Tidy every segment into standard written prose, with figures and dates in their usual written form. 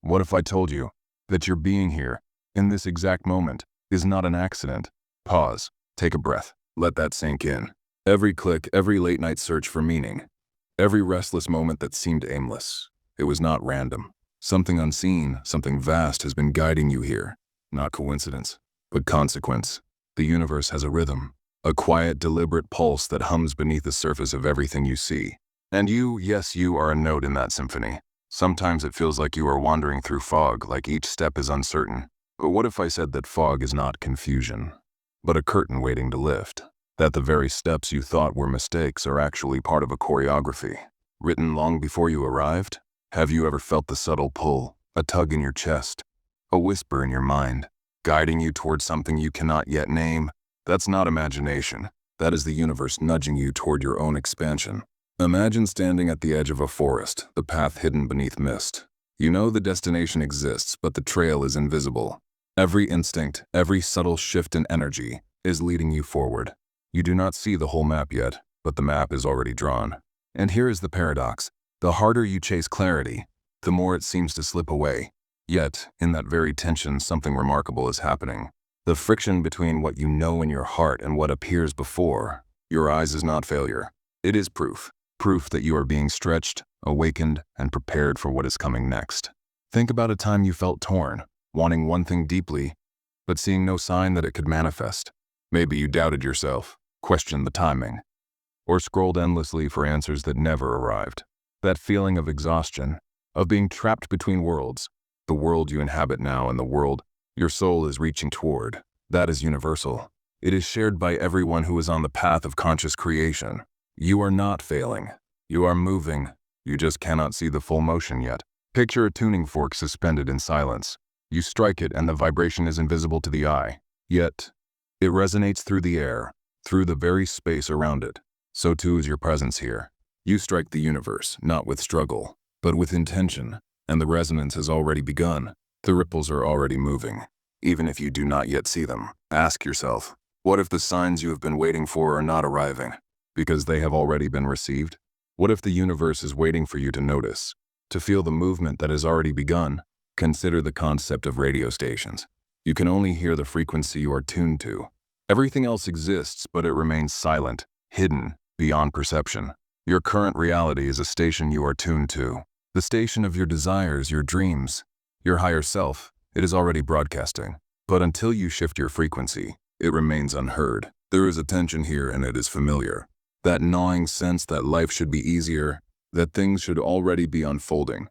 What if I told you that your being here, in this exact moment, is not an accident? Pause. Take a breath. Let that sink in. Every click, every late-night search for meaning, every restless moment that seemed aimless. It was not random. Something unseen, something vast has been guiding you here. Not coincidence, but consequence. The universe has a rhythm, a quiet, deliberate pulse that hums beneath the surface of everything you see. And you, yes, you are a note in that symphony. Sometimes it feels like you are wandering through fog, like each step is uncertain. But what if I said that fog is not confusion, but a curtain waiting to lift? That the very steps you thought were mistakes are actually part of a choreography, written long before you arrived? Have you ever felt the subtle pull, a tug in your chest, a whisper in your mind, guiding you towards something you cannot yet name? That's not imagination. That is the universe nudging you toward your own expansion. Imagine standing at the edge of a forest, the path hidden beneath mist. You know the destination exists, but the trail is invisible. Every instinct, every subtle shift in energy is leading you forward. You do not see the whole map yet, but the map is already drawn. And here is the paradox. The harder you chase clarity, the more it seems to slip away. Yet, in that very tension, something remarkable is happening. The friction between what you know in your heart and what appears before your eyes is not failure. It is proof. Proof that you are being stretched, awakened, and prepared for what is coming next. Think about a time you felt torn, wanting one thing deeply, but seeing no sign that it could manifest. Maybe you doubted yourself, questioned the timing, or scrolled endlessly for answers that never arrived. That feeling of exhaustion, of being trapped between worlds, the world you inhabit now and the world your soul is reaching toward, that is universal. It is shared by everyone who is on the path of conscious creation. You are not failing. You are moving. You just cannot see the full motion yet. Picture a tuning fork suspended in silence. You strike it and the vibration is invisible to the eye. Yet, it resonates through the air, through the very space around it. So too is your presence here. You strike the universe, not with struggle, but with intention, and the resonance has already begun. The ripples are already moving, even if you do not yet see them. Ask yourself, what if the signs you have been waiting for are not arriving, because they have already been received? What if the universe is waiting for you to notice, to feel the movement that has already begun? Consider the concept of radio stations. You can only hear the frequency you are tuned to. Everything else exists, but it remains silent, hidden, beyond perception. Your current reality is a station you are tuned to, the station of your desires, your dreams, your higher self. It is already broadcasting. But until you shift your frequency, it remains unheard. There is a tension here and it is familiar. That gnawing sense that life should be easier, that things should already be unfolding,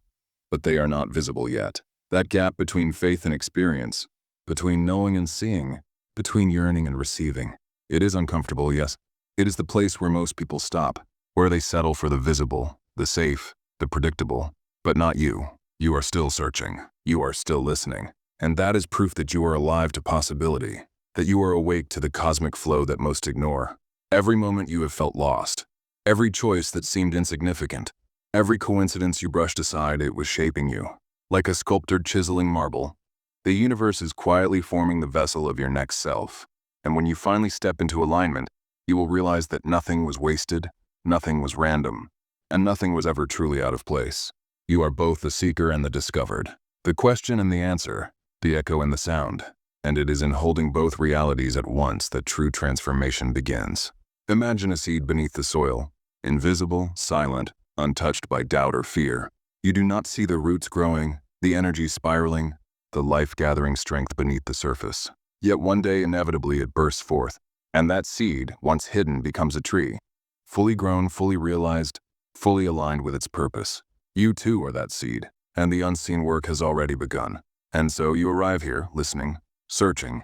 but they are not visible yet. That gap between faith and experience, between knowing and seeing, between yearning and receiving. It is uncomfortable, yes. It is the place where most people stop, where they settle for the visible, the safe, the predictable. But not you. You are still searching. You are still listening. And that is proof that you are alive to possibility, that you are awake to the cosmic flow that most ignore. Every moment you have felt lost, every choice that seemed insignificant, every coincidence you brushed aside, it was shaping you. Like a sculptor chiseling marble, the universe is quietly forming the vessel of your next self. And when you finally step into alignment, you will realize that nothing was wasted, nothing was random, and nothing was ever truly out of place. You are both the seeker and the discovered, the question and the answer, the echo and the sound. And it is in holding both realities at once that true transformation begins. Imagine a seed beneath the soil, invisible, silent, untouched by doubt or fear. You do not see the roots growing, the energy spiraling, the life-gathering strength beneath the surface. Yet one day, inevitably, it bursts forth, and that seed, once hidden, becomes a tree, fully grown, fully realized, fully aligned with its purpose. You too are that seed, and the unseen work has already begun. And so you arrive here, listening, searching,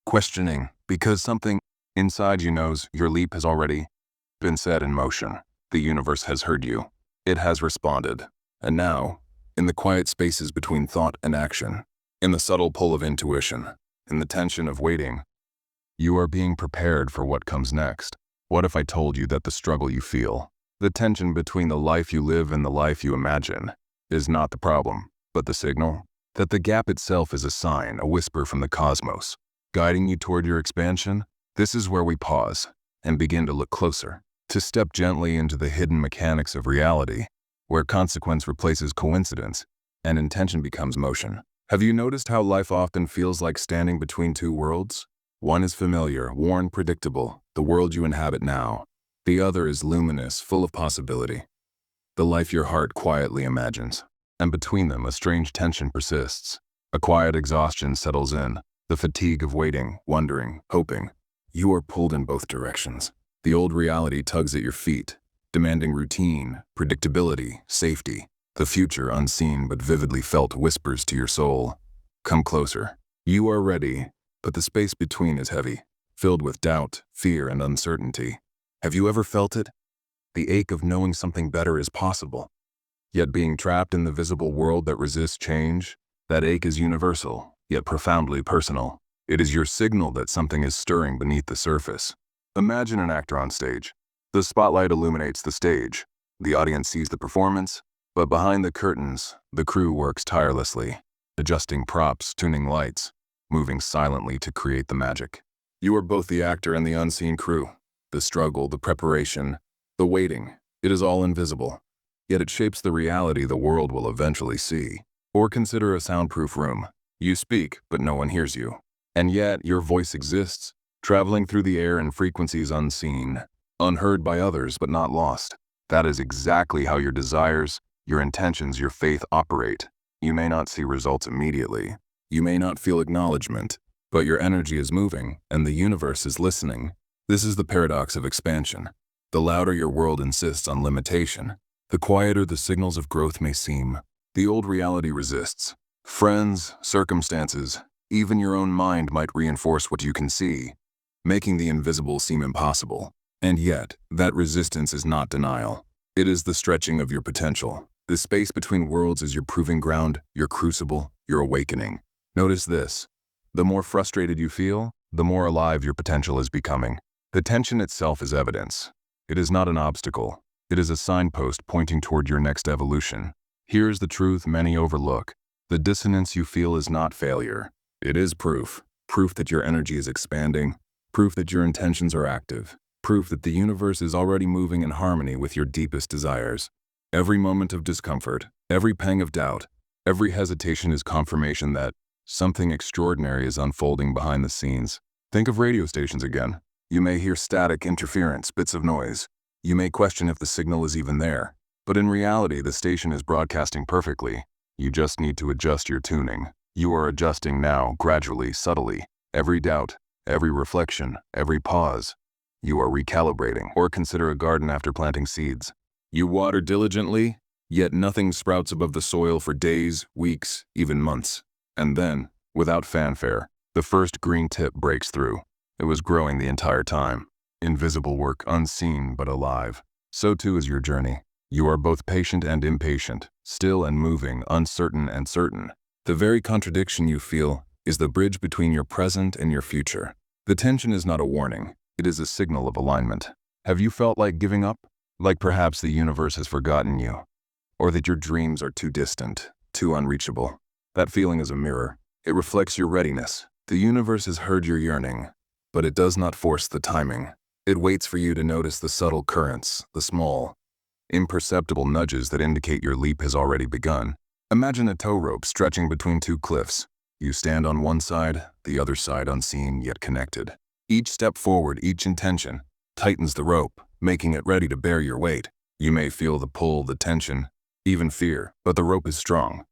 questioning, because something inside you knows your leap has already been set in motion. The universe has heard you. It has responded. And now, in the quiet spaces between thought and action, in the subtle pull of intuition, in the tension of waiting, you are being prepared for what comes next. What if I told you that the struggle you feel, the tension between the life you live and the life you imagine, is not the problem, but the signal? That the gap itself is a sign, a whisper from the cosmos, guiding you toward your expansion? This is where we pause and begin to look closer, to step gently into the hidden mechanics of reality, where consequence replaces coincidence, and intention becomes motion. Have you noticed how life often feels like standing between two worlds? One is familiar, worn, predictable, the world you inhabit now. The other is luminous, full of possibility, the life your heart quietly imagines. And between them, a strange tension persists. A quiet exhaustion settles in, the fatigue of waiting, wondering, hoping. You are pulled in both directions. The old reality tugs at your feet, demanding routine, predictability, safety. The future, unseen but vividly felt, whispers to your soul, "Come closer." You are ready, but the space between is heavy, filled with doubt, fear, and uncertainty. Have you ever felt it? The ache of knowing something better is possible, yet being trapped in the visible world that resists change. That ache is universal, yet profoundly personal. It is your signal that something is stirring beneath the surface. Imagine an actor on stage. The spotlight illuminates the stage. The audience sees the performance, but behind the curtains, the crew works tirelessly, adjusting props, tuning lights, moving silently to create the magic. You are both the actor and the unseen crew. The struggle, the preparation, the waiting, it is all invisible. Yet it shapes the reality the world will eventually see. Or consider a soundproof room. You speak, but no one hears you. And yet your voice exists, traveling through the air in frequencies unseen, unheard by others but not lost. That is exactly how your desires, your intentions, your faith operate. You may not see results immediately. You may not feel acknowledgement, but your energy is moving, and the universe is listening. This is the paradox of expansion. The louder your world insists on limitation, the quieter the signals of growth may seem. The old reality resists. Friends, circumstances, even your own mind might reinforce what you can see, making the invisible seem impossible. And yet, that resistance is not denial. It is the stretching of your potential. The space between worlds is your proving ground, your crucible, your awakening. Notice this. The more frustrated you feel, the more alive your potential is becoming. The tension itself is evidence. It is not an obstacle. It is a signpost pointing toward your next evolution. Here's the truth many overlook. The dissonance you feel is not failure. It is proof. Proof that your energy is expanding. Proof that your intentions are active. Proof that the universe is already moving in harmony with your deepest desires. Every moment of discomfort, every pang of doubt, every hesitation is confirmation that something extraordinary is unfolding behind the scenes. Think of radio stations again. You may hear static, interference, bits of noise. You may question if the signal is even there. But in reality, the station is broadcasting perfectly. You just need to adjust your tuning. You are adjusting now, gradually, subtly. Every doubt, every reflection, every pause. You are recalibrating. Or consider a garden after planting seeds. You water diligently, yet nothing sprouts above the soil for days, weeks, even months. And then, without fanfare, the first green tip breaks through. It was growing the entire time. Invisible work, unseen but alive. So too is your journey. You are both patient and impatient, still and moving, uncertain and certain. The very contradiction you feel is the bridge between your present and your future. The tension is not a warning. It is a signal of alignment. Have you felt like giving up? Like perhaps the universe has forgotten you? Or that your dreams are too distant, too unreachable? That feeling is a mirror. It reflects your readiness. The universe has heard your yearning, but it does not force the timing. It waits for you to notice the subtle currents, the small, imperceptible nudges that indicate your leap has already begun. Imagine a tow rope stretching between two cliffs. You stand on one side, the other side unseen yet connected. Each step forward, each intention, tightens the rope, making it ready to bear your weight. You may feel the pull, the tension, even fear, but the rope is strong.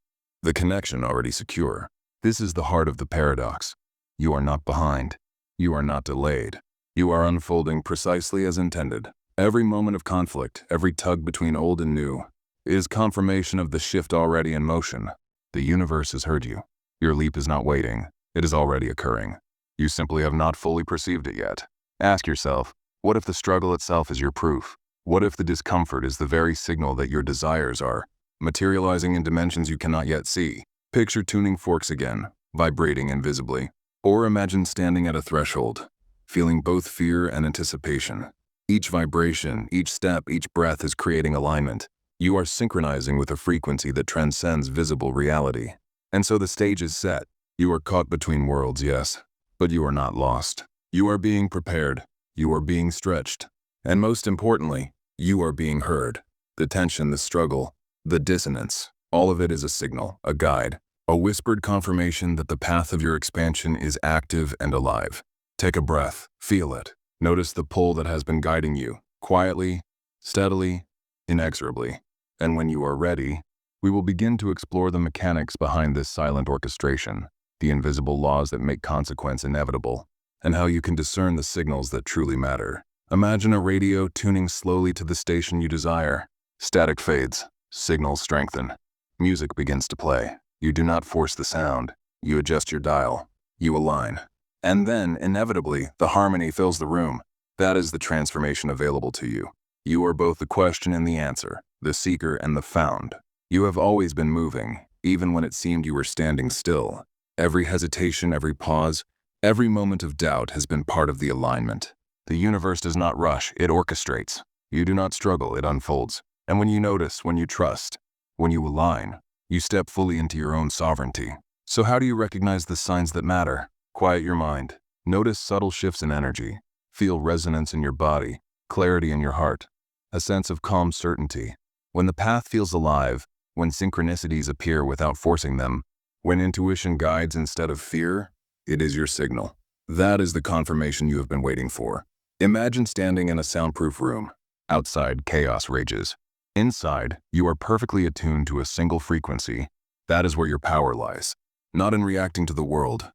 The connection already secure. This is the heart of the paradox. You are not behind. You are not delayed. You are unfolding precisely as intended. Every moment of conflict, every tug between old and new, is confirmation of the shift already in motion. The universe has heard you. Your leap is not waiting. It is already occurring. You simply have not fully perceived it yet. Ask yourself, what if the struggle itself is your proof? What if the discomfort is the very signal that your desires are materializing in dimensions you cannot yet see? Picture tuning forks again, vibrating invisibly. Or imagine standing at a threshold, feeling both fear and anticipation. Each vibration, each step, each breath is creating alignment. You are synchronizing with a frequency that transcends visible reality. And so the stage is set. You are caught between worlds, yes, but you are not lost. You are being prepared. You are being stretched. And most importantly, you are being heard. The tension, the struggle, the dissonance, All of it is a signal, a guide, a whispered confirmation that the path of your expansion is active and alive. Take a breath, feel it. Notice the pull that has been guiding you, quietly, steadily, inexorably. And when you are ready, we will begin to explore the mechanics behind this silent orchestration, the invisible laws that make consequence inevitable, and how you can discern the signals that truly matter. Imagine a radio tuning slowly to the station you desire. Static fades, signals strengthen. Music begins to play. You do not force the sound. You adjust your dial. You align. And then, inevitably, the harmony fills the room. That is the transformation available to you. You are both the question and the answer, the seeker and the found. You have always been moving, even when it seemed you were standing still. Every hesitation, every pause, every moment of doubt has been part of the alignment. The universe does not rush, it orchestrates. You do not struggle, it unfolds. And when you notice, when you trust, when you align, you step fully into your own sovereignty. So how do you recognize the signs that matter? Quiet your mind. Notice subtle shifts in energy. Feel resonance in your body, clarity in your heart, a sense of calm certainty. When the path feels alive, when synchronicities appear without forcing them, when intuition guides instead of fear, it is your signal. That is the confirmation you have been waiting for. Imagine standing in a soundproof room. Outside, chaos rages. Inside, you are perfectly attuned to a single frequency. That is where your power lies. Not in reacting to the world,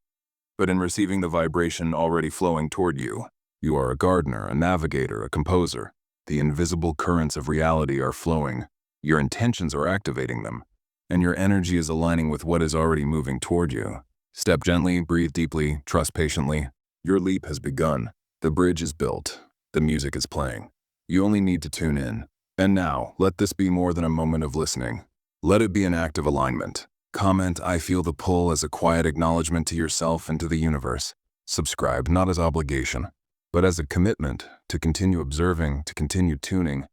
but in receiving the vibration already flowing toward you. You are a gardener, a navigator, a composer. The invisible currents of reality are flowing. Your intentions are activating them, and your energy is aligning with what is already moving toward you. Step gently, breathe deeply, trust patiently. Your leap has begun. The bridge is built. The music is playing. You only need to tune in. And now, let this be more than a moment of listening. Let it be an act of alignment. Comment, "I feel the pull," as a quiet acknowledgement to yourself and to the universe. Subscribe, not as obligation, but as a commitment to continue observing, to continue tuning,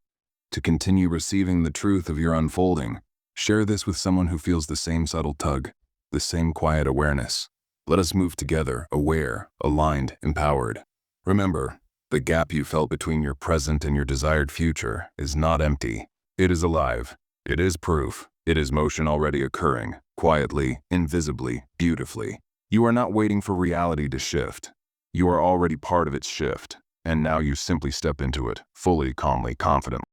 to continue receiving the truth of your unfolding. Share this with someone who feels the same subtle tug, the same quiet awareness. Let us move together, aware, aligned, empowered. Remember, the gap you felt between your present and your desired future is not empty. It is alive. It is proof. It is motion already occurring, quietly, invisibly, beautifully. You are not waiting for reality to shift. You are already part of its shift, and now you simply step into it, fully, calmly, confidently.